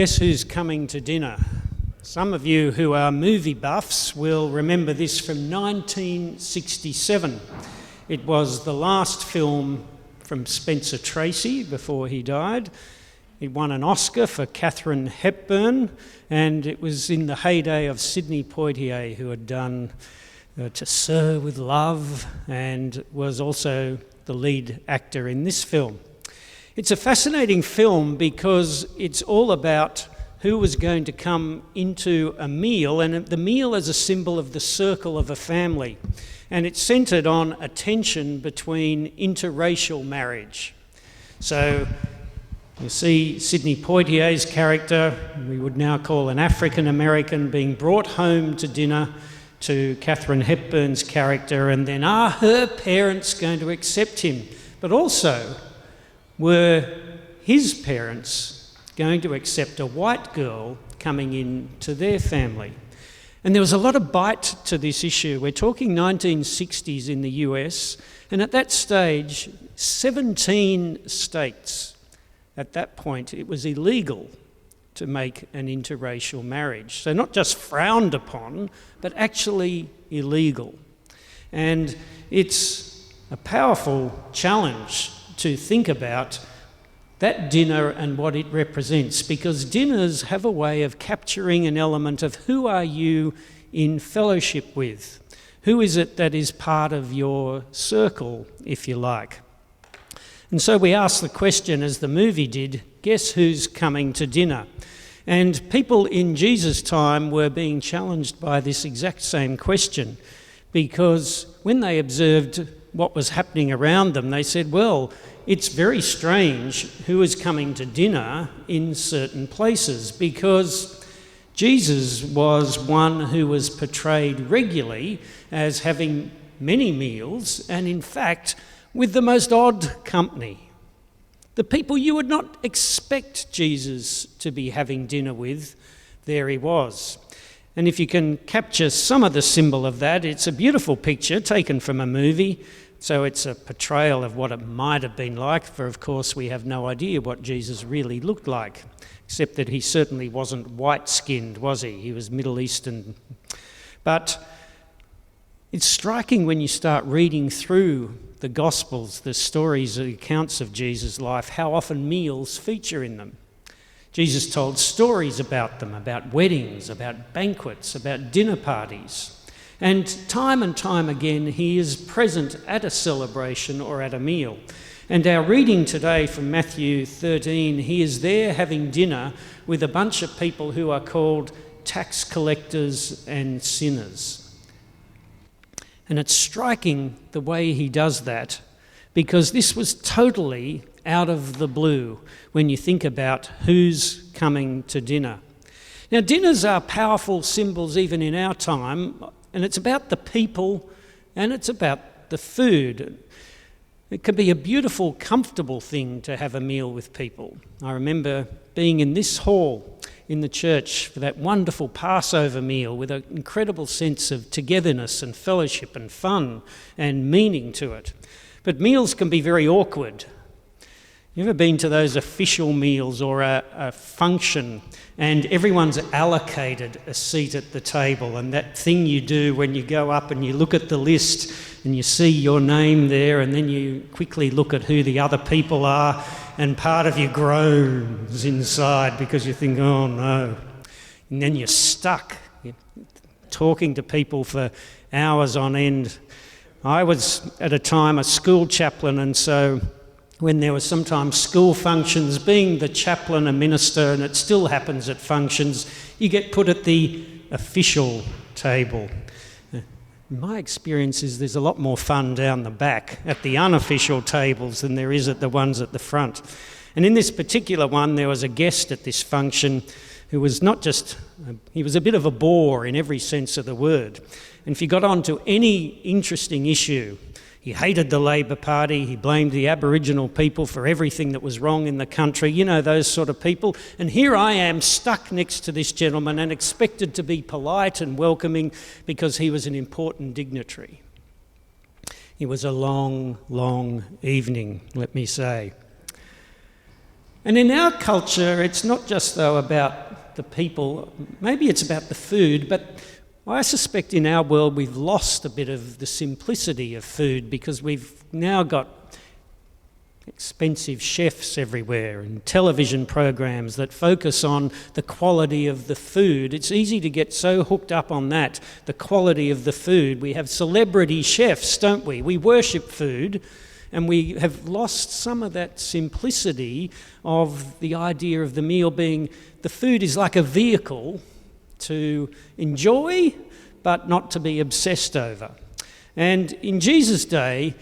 Guess who's coming to dinner? Some of you who are movie buffs will remember this from 1967. It was the last film from Spencer Tracy before he died. It won an Oscar for Katharine Hepburn, and it was in the heyday of Sidney Poitier, who had done To Sir with Love and was also the lead actor in this film. It's a fascinating film because it's all about who was going to come into a meal, and the meal as a symbol of the circle of a family. And it's centred on a tension between interracial marriage. So you see Sidney Poitier's character, we would now call an African American, being brought home to dinner to Katharine Hepburn's character, and then are her parents going to accept him? But also, were his parents going to accept a white girl coming into their family? And there was a lot of bite to this issue. We're talking 1960s in the US, and at that stage, 17 states, at that point, it was illegal to make an interracial marriage. So not just frowned upon, but actually illegal. And it's a powerful challenge to think about that dinner and what it represents, because dinners have a way of capturing an element of who are you in fellowship with? Who is it that is part of your circle, if you like? And so we asked the question, as the movie did, guess who's coming to dinner? And people in Jesus' time were being challenged by this exact same question, because when they observed what was happening around them, they said, well, it's very strange who is coming to dinner in certain places, because Jesus was one who was portrayed regularly as having many meals, and in fact, with the most odd company. The people you would not expect Jesus to be having dinner with, there he was. And if you can capture some of the symbol of that, it's a beautiful picture taken from a movie. So it's a portrayal of what it might have been like, for of course we have no idea what Jesus really looked like, except that he certainly wasn't white-skinned, was he? He was Middle Eastern. But it's striking when you start reading through the Gospels, the stories, the accounts of Jesus' life, how often meals feature in them. Jesus told stories about them, about weddings, about banquets, about dinner parties. And time again, he is present at a celebration or at a meal. And our reading today from Matthew 13, he is there having dinner with a bunch of people who are called tax collectors and sinners. And it's striking the way he does that, because this was totally out of the blue when you think about who's coming to dinner. Now, dinners are powerful symbols even in our time, and it's about the people and it's about the food. It can be a beautiful, comfortable thing to have a meal with people. I remember being in this hall in the church for that wonderful Passover meal with an incredible sense of togetherness and fellowship and fun and meaning to it. But meals can be very awkward. You ever been to those official meals or a function and everyone's allocated a seat at the table, and that thing you do when you go up and you look at the list and you see your name there, and then you quickly look at who the other people are, and part of you groans inside because you think, oh no. And then you're stuck talking to people for hours on end. I was at a time a school chaplain, and so when there were sometimes school functions, being the chaplain, a minister, and it still happens at functions, you get put at the official table. My experience is there's a lot more fun down the back at the unofficial tables than there is at the ones at the front. And in this particular one, there was a guest at this function who was not just, he was a bit of a bore in every sense of the word. And if you got on to any interesting issue, he hated the Labor Party, he blamed the Aboriginal people for everything that was wrong in the country, you know, those sort of people. And here I am stuck next to this gentleman and expected to be polite and welcoming because he was an important dignitary. It was a long, long evening, let me say. And in our culture, it's not just, though, about the people. Maybe it's about the food, but I suspect in our world we've lost a bit of the simplicity of food because we've now got expensive chefs everywhere and television programs that focus on the quality of the food. It's easy to get so hooked up on that, the quality of the food. We have celebrity chefs, don't we? We worship food, and we have lost some of that simplicity of the idea of the meal being the food is like a vehicle to enjoy, but not to be obsessed over. And in Jesus' day,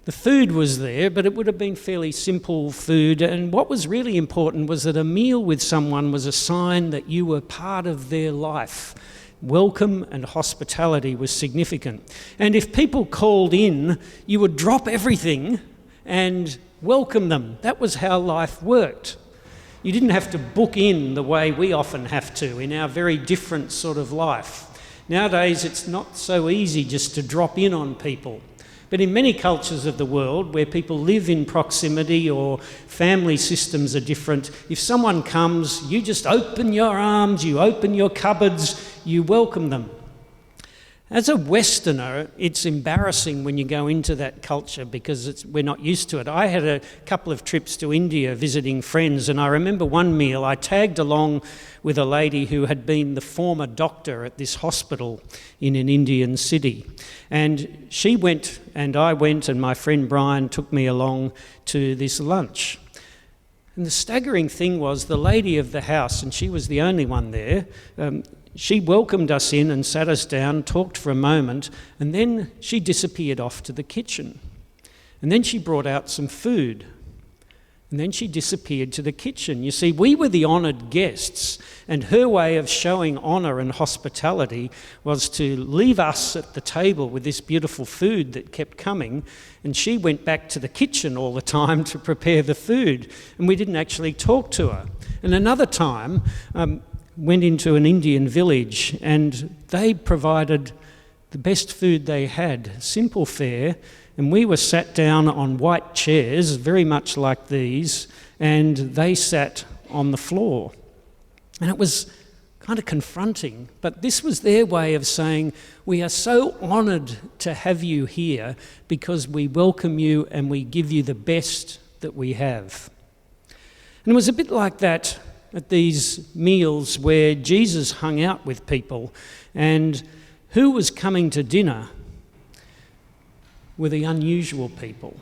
the food was there, but it would have been fairly simple food. And what was really important was that a meal with someone was a sign that you were part of their life. Welcome and hospitality was significant. And if people called in, you would drop everything and welcome them. That was how life worked. You didn't have to book in the way we often have to in our very different sort of life. Nowadays, it's not so easy just to drop in on people. But in many cultures of the world where people live in proximity or family systems are different, if someone comes, you just open your arms, you open your cupboards, you welcome them. As a Westerner, it's embarrassing when you go into that culture because we're not used to it. I had a couple of trips to India visiting friends, and I remember one meal I tagged along with a lady who had been the former doctor at this hospital in an Indian city. And she went and I went, and my friend Brian took me along to this lunch. And the staggering thing was the lady of the house, and she was the only one there, she welcomed us in and sat us down, talked for a moment, and then she disappeared off to the kitchen. And then she brought out some food. And then she disappeared to the kitchen. You see, we were the honoured guests, and her way of showing honour and hospitality was to leave us at the table with this beautiful food that kept coming, and she went back to the kitchen all the time to prepare the food, and we didn't actually talk to her. And another time, went into an Indian village, and they provided the best food they had, simple fare, and we were sat down on white chairs, very much like these, and they sat on the floor. And it was kind of confronting, but this was their way of saying, we are so honoured to have you here because we welcome you and we give you the best that we have. And it was a bit like that at these meals where Jesus hung out with people, and who was coming to dinner were the unusual people.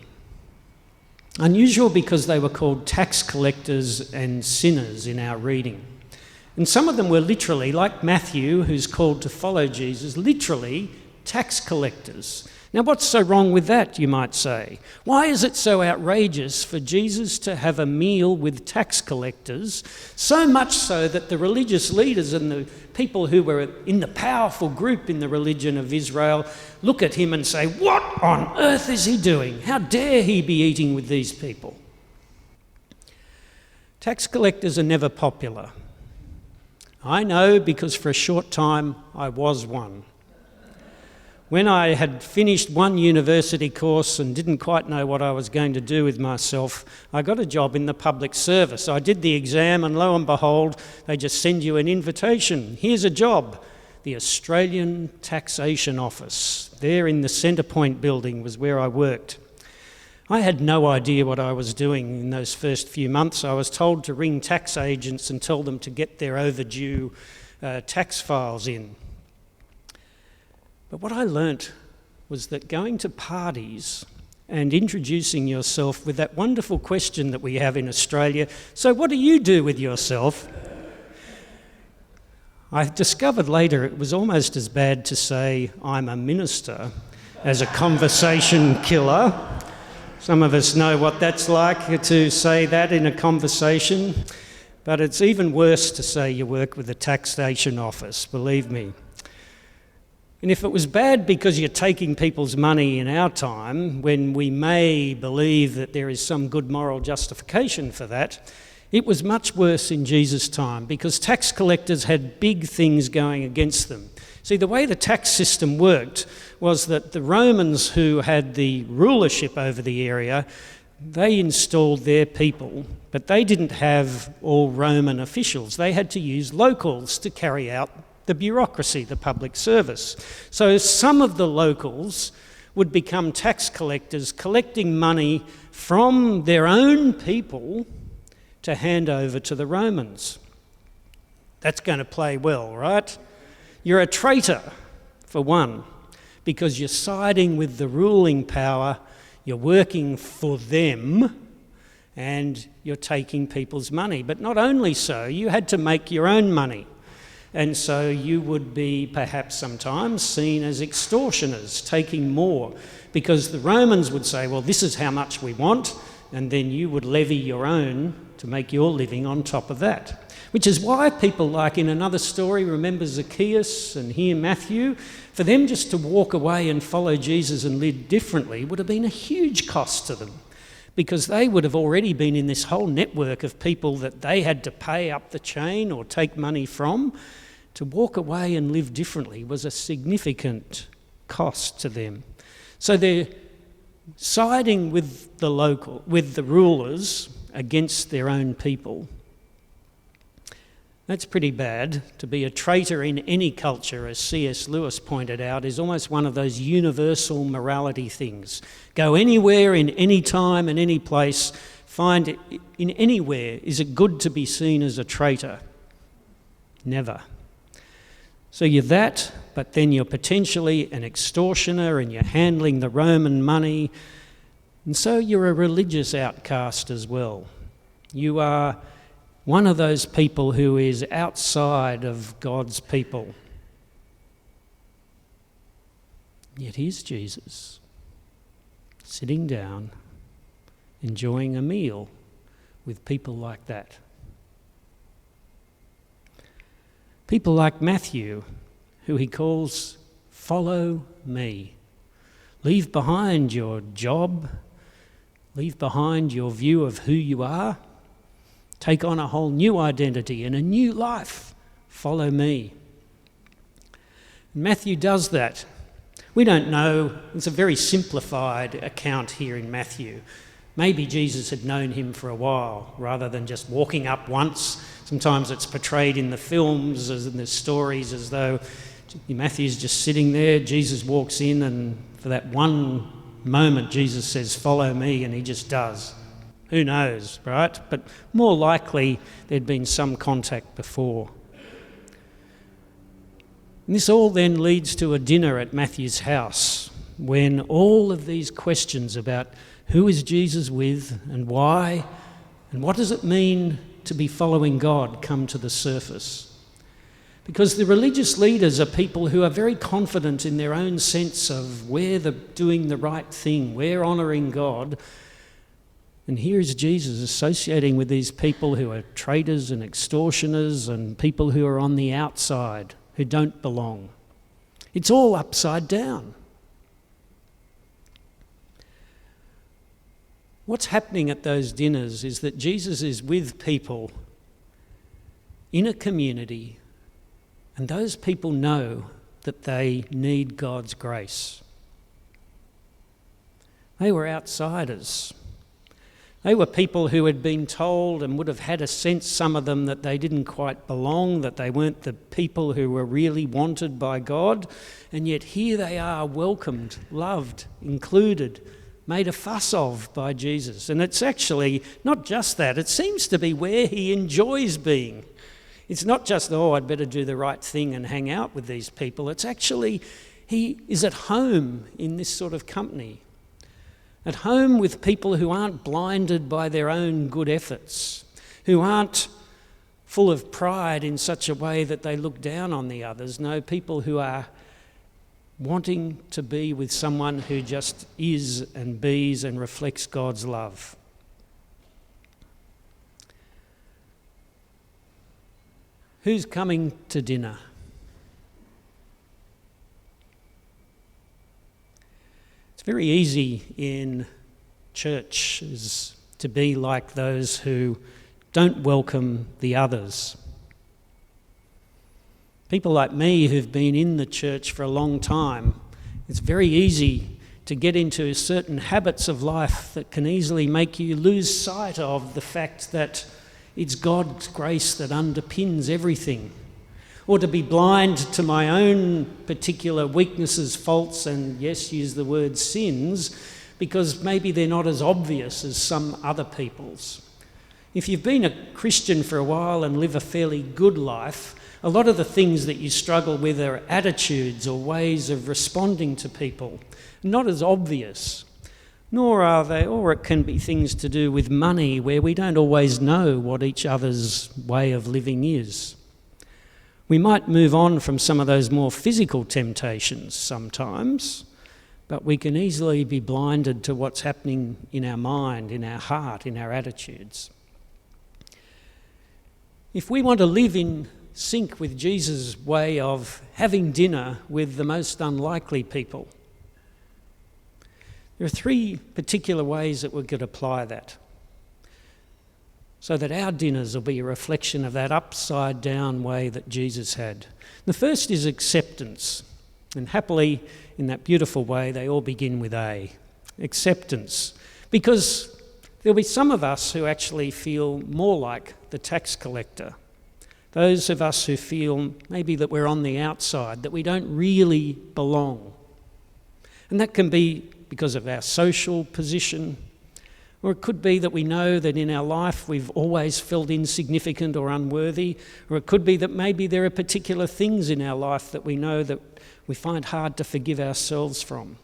Unusual because they were called tax collectors and sinners in our reading. And some of them were literally, like Matthew, who's called to follow Jesus, literally tax collectors. Now, what's so wrong with that, you might say? Why is it so outrageous for Jesus to have a meal with tax collectors, so much so that the religious leaders and the people who were in the powerful group in the religion of Israel look at him and say, what on earth is he doing? How dare he be eating with these people? Tax collectors are never popular. I know because for a short time I was one. When I had finished one university course and didn't quite know what I was going to do with myself, I got a job in the public service. I did the exam, and lo and behold, they just send you an invitation. Here's a job. The Australian Taxation Office. There in the Centre Point building was where I worked. I had no idea what I was doing in those first few months. I was told to ring tax agents and tell them to get their overdue tax files in. But what I learnt was that going to parties and introducing yourself with that wonderful question that we have in Australia, so what do you do with yourself? I discovered later it was almost as bad to say I'm a minister as a conversation killer. Some of us know what that's like to say that in a conversation, but it's even worse to say you work with the taxation office, believe me. And if it was bad because you're taking people's money in our time, when we may believe that there is some good moral justification for that, it was much worse in Jesus' time because tax collectors had big things going against them. See, the way the tax system worked was that the Romans who had the rulership over the area, they installed their people, but they didn't have all Roman officials. They had to use locals to carry out the bureaucracy, the public service. So some of the locals would become tax collectors, collecting money from their own people to hand over to the Romans. That's going to play well, right? You're a traitor, for one, because you're siding with the ruling power, you're working for them, and you're taking people's money. But not only so, you had to make your own money. And so you would be perhaps sometimes seen as extortioners, taking more, because the Romans would say, well, this is how much we want, and then you would levy your own to make your living on top of that. Which is why people like in another story, remember Zacchaeus and here Matthew, for them just to walk away and follow Jesus and live differently would have been a huge cost to them, because they would have already been in this whole network of people that they had to pay up the chain or take money from. To walk away and live differently was a significant cost to them. So they're siding with the rulers against their own people. That's pretty bad. To be a traitor in any culture, as C.S. Lewis pointed out, is almost one of those universal morality things. Go anywhere, in any time, in any place, find it in anywhere. Is it good to be seen as a traitor? Never. So you're that, but then you're potentially an extortioner and you're handling the Roman money. And so you're a religious outcast as well. You are one of those people who is outside of God's people. Yet here's Jesus, sitting down, enjoying a meal with people like that. People like Matthew, who he calls, follow me. Leave behind your job, leave behind your view of who you are, take on a whole new identity and a new life. Follow me. Matthew does that. We don't know. It's a very simplified account here in Matthew. Maybe Jesus had known him for a while rather than just walking up once. Sometimes it's portrayed in the films, as in the stories, as though Matthew's just sitting there, Jesus walks in, and for that one moment Jesus says, follow me, and he just does. Who knows, right? But more likely there'd been some contact before. And this all then leads to a dinner at Matthew's house, when all of these questions about who is Jesus with and why, and what does it mean to be following God come to the surface. Because the religious leaders are people who are very confident in their own sense of we're doing the right thing, we're honouring God. And here is Jesus associating with these people who are traitors and extortioners and people who are on the outside, who don't belong. It's all upside down. What's happening at those dinners is that Jesus is with people in a community, and those people know that they need God's grace. They were outsiders. They were people who had been told and would have had a sense, some of them, that they didn't quite belong, that they weren't the people who were really wanted by God. And yet here they are, welcomed, loved, included, made a fuss of by Jesus. And it's actually not just that. It seems to be where he enjoys being. It's not just, I'd better do the right thing and hang out with these people. It's actually, he is at home in this sort of company. At home with people who aren't blinded by their own good efforts, who aren't full of pride in such a way that they look down on the others. No, people who are wanting to be with someone who just is and bees and reflects God's love. Who's coming to dinner? It's very easy in churches to be like those who don't welcome the others. People like me who've been in the church for a long time, it's very easy to get into certain habits of life that can easily make you lose sight of the fact that it's God's grace that underpins everything. Or to be blind to my own particular weaknesses, faults, and yes, use the word sins, because maybe they're not as obvious as some other people's. If you've been a Christian for a while and live a fairly good life, a lot of the things that you struggle with are attitudes or ways of responding to people, not as obvious. Nor are they, or it can be things to do with money where we don't always know what each other's way of living is. We might move on from some of those more physical temptations sometimes, but we can easily be blinded to what's happening in our mind, in our heart, in our attitudes. If we want to live in sync with Jesus' way of having dinner with the most unlikely people, there are three particular ways that we could apply that, so that our dinners will be a reflection of that upside-down way that Jesus had. The first is acceptance, and happily, in that beautiful way, they all begin with A, acceptance, because there'll be some of us who actually feel more like the tax collector, those of us who feel maybe that we're on the outside, that we don't really belong. And that can be because of our social position, or it could be that we know that in our life we've always felt insignificant or unworthy, or it could be that maybe there are particular things in our life that we know that we find hard to forgive ourselves from.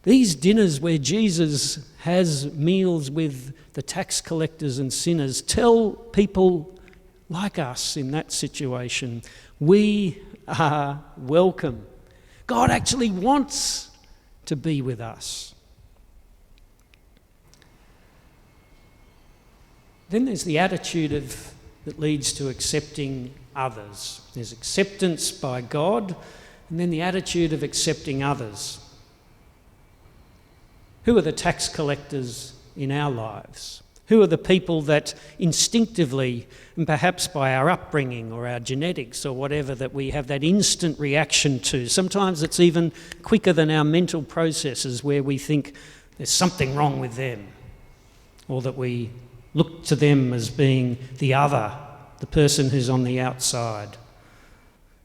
These dinners where Jesus has meals with the tax collectors and sinners tell people like us in that situation, we are welcome. God actually wants to be with us. Then there's the attitude that leads to accepting others. There's acceptance by God, and then the attitude of accepting others. Who are the tax collectors in our lives? Who are the people that instinctively, and perhaps by our upbringing or our genetics or whatever, that we have that instant reaction to? Sometimes it's even quicker than our mental processes, where we think there's something wrong with them, or that we look to them as being the other, the person who's on the outside.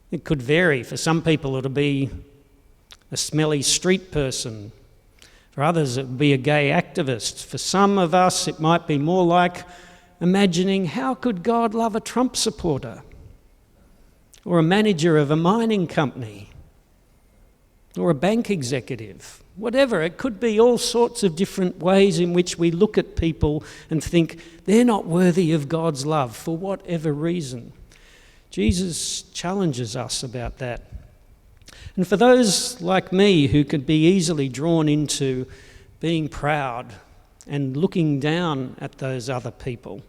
It could vary. For some people it'll be a smelly street person. For others it would be a gay activist. For some of us it might be more like imagining, how could God love a Trump supporter? Or a manager of a mining company? Or a bank executive? Whatever, it could be all sorts of different ways in which we look at people and think they're not worthy of God's love for whatever reason. Jesus challenges us about that. And for those like me who could be easily drawn into being proud and looking down at those other people,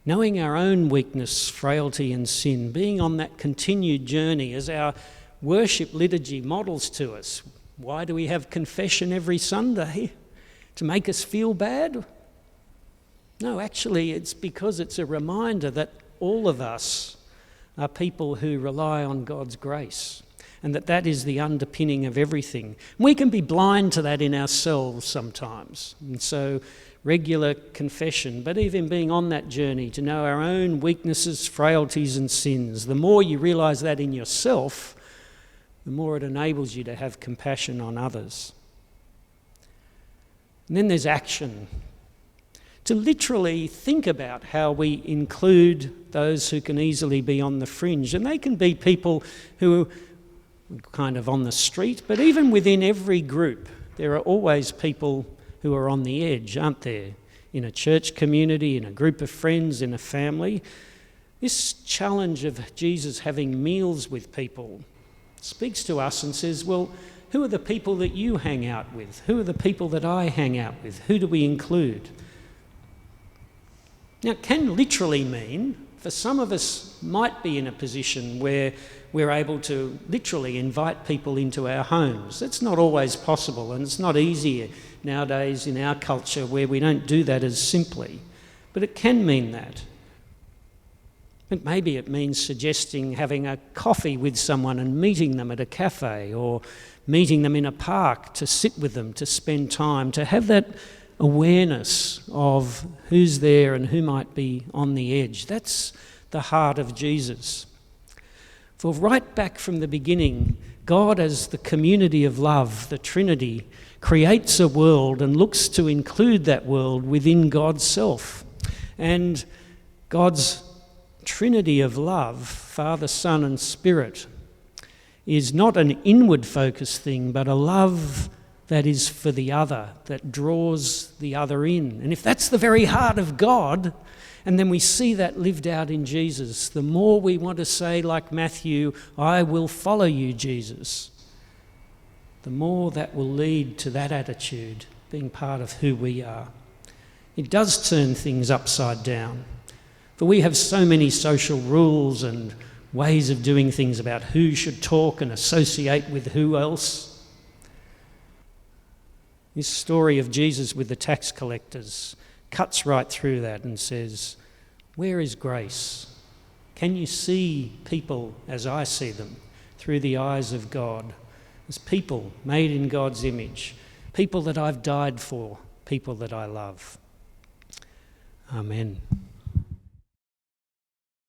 knowing our own weakness, frailty and sin, being on that continued journey as our worship liturgy models to us. Why do we have confession every Sunday? To make us feel bad? No, actually it's because it's a reminder that all of us are people who rely on God's grace, and that is the underpinning of everything. We can be blind to that in ourselves sometimes, and so regular confession, but even being on that journey to know our own weaknesses, frailties and sins, the more you realise that in yourself, the more it enables you to have compassion on others. And then there's action. To literally think about how we include those who can easily be on the fringe. And they can be people who are kind of on the street, but even within every group, there are always people who are on the edge, aren't there? In a church community, in a group of friends, in a family. This challenge of Jesus having meals with people speaks to us and says, well, who are the people that you hang out with? Who are the people that I hang out with? Who do we include? Now, it can literally mean, for some of us might be in a position where we're able to literally invite people into our homes. That's not always possible, and it's not easy nowadays in our culture where we don't do that as simply. But it can mean that. But maybe it means suggesting having a coffee with someone and meeting them at a cafe, or meeting them in a park to sit with them, to spend time, to have that awareness of who's there and who might be on the edge. That's the heart of Jesus. For right back from the beginning, God, as the community of love, the Trinity, creates a world and looks to include that world within God's self. And God's Trinity of love, Father, Son and Spirit, is not an inward focused thing, but a love that is for the other, that draws the other in. And if that's the very heart of God, and then we see that lived out in Jesus, the more we want to say, like Matthew, I will follow you, Jesus, the more that will lead to that attitude being part of who we are. It does turn things upside down. For we have so many social rules and ways of doing things about who should talk and associate with who else. This story of Jesus with the tax collectors cuts right through that and says, where is grace? Can you see people as I see them, through the eyes of God, as people made in God's image, people that I've died for, people that I love? Amen.